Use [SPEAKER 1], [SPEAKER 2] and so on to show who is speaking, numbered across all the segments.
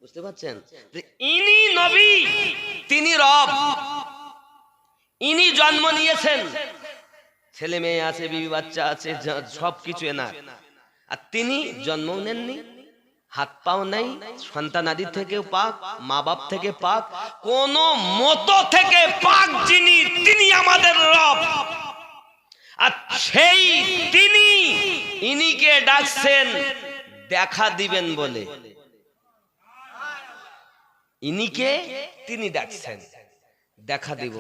[SPEAKER 1] বুঝতে পারছেন? ইনি নবী, তিনি রব, ইনি জন্ম নিয়েছেন, ছেলে মেয়ে আছে, বিবি বাচ্চা আছে, সবকিছু এনার। আর তিনি জন্ম নেননি, হাত পাও নাই, সন্তানাদি থেকেও পাক, মা বাপ থেকে পাক, কোন মতো থেকে পাক যিনি, তিনি আমাদের রব। আর সেই তিনি ইনিকে ডাকছেন দেখা দিবেন বলে, ইনিকে তিনি ডাকছেন দেখা দিব।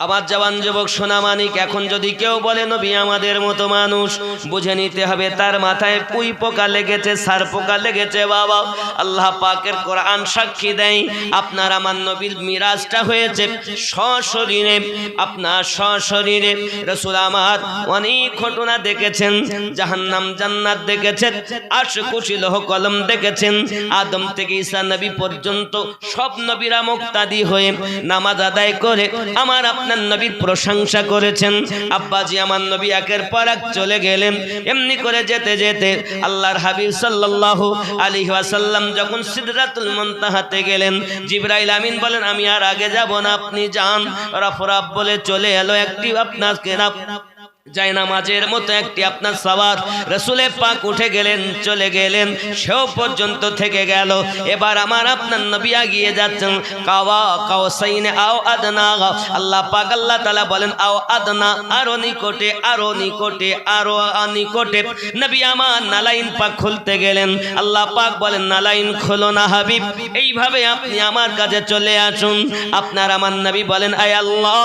[SPEAKER 1] আমার জওয়ান যুবক সোনামানিক, এখন যদি কেউ বলে নবী আমাদের মতো মানুষ, বুঝে নিতে হবে তার মাথায় পুই পোকা লেগেছে, সার পোকা লেগেছে। বাবা, আল্লাহ পাকের কোরআন সাক্ষী দেয়, আপনার আমার নবীর মিরাজটা হয়েছে সশরীরে, আপনার সশরীরে। রাসূল আমার অনেক ঘটনা দেখেছেন, জাহান্নাম জান্নাত দেখেছেন, আরশ কুরসি লৌহ কলম দেখেছেন, আদম থেকে ঈসা নবী পর্যন্ত সব নবীরা মুক্তাদি হয়ে নামাজ আদায় করে আমার নবীর প্রশংসা করেছেন। আব্বাজি আমার নবী একের পর এক চলে গেলেন। এমনি করে যেতে যেতে আল্লাহর হাবিব সাল্লাল্লাহু আলাইহি ওয়াসাল্লাম যখন সিদরাতুল মুনতাহাতে গেলেন, জিবরাইল আমিন বলেন আমি আর আগে যাব না, আপনি যান। রাফরাব বলে চলে এলো একটি আপনাকে যাই নামাজের মতো একটি আপনার সওয়ার, রাসূলে পাক উঠে গেলেন, চলে গেলেন, সেও পর্যন্ত থেকে গেল। এবার আমার আপনার নবী এগিয়ে যাচ্ছেন, কাওয়া কাওসাইনে আও আদনা। আল্লাহ পাক আল্লাহ তাআলা বলেন আও আদনা, আরো নিকটে, আরো নিকটে, আরো নিকটে। নবী আমার নালাইন পাক খুলতে গেলেন, আল্লাহ পাক বলেন নালাইন খোলো না হাবিব, এইভাবে আপনি আমার কাছে চলে আসুন। আপনার আমার নবী বলেন আয় আল্লাহ,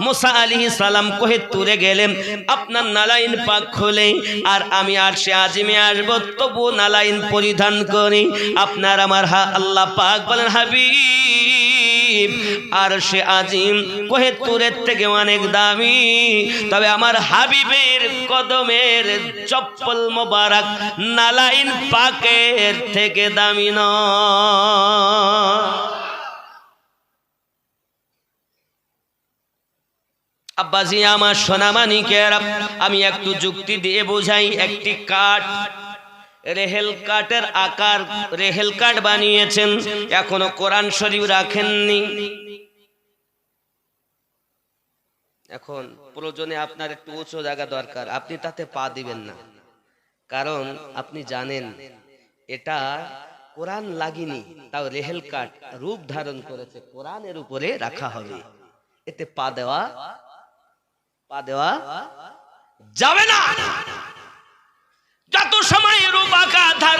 [SPEAKER 1] মুসা আলাইহিস সালাম কোহে তুরে গেলেন, আপনার নালাইন পাক খুলে, আর আমি আরশে আজিমে আসব, তবু নালাইন পরিধান করি। আপনার আমার আল্লাহ পাক বলেন হাবিব, আরশে আজিম কোহে তুরের থেকে অনেক দামি, তবে আমার হাবিবের কদমের চপ্পল মোবারক নালাইন পাকের থেকে দামি নয়। আব্বাজি আমার সোনামানিকের, আমি একটু যুক্তি দিয়ে বোঝাই। একটি কাঠ, রেহেল কাঠের আকার, রেহেল কাঠ বানিয়েছেন, এখনো কোরআন শরীফ রাখেননি। এখন প্রয়োজনে আপনার একটু উঁচু জায়গা দরকার, আপনি তাতে পা দিবেন না, কারণ আপনি জানেন এটা কোরআন লাগেনি, তাও রেহেল কাঠ রূপ ধারণ করেছে, কোরআনের উপরে রাখা হবে, এতে পা দেওয়া যাবে না। যত সময় রূপ আকার ধারণ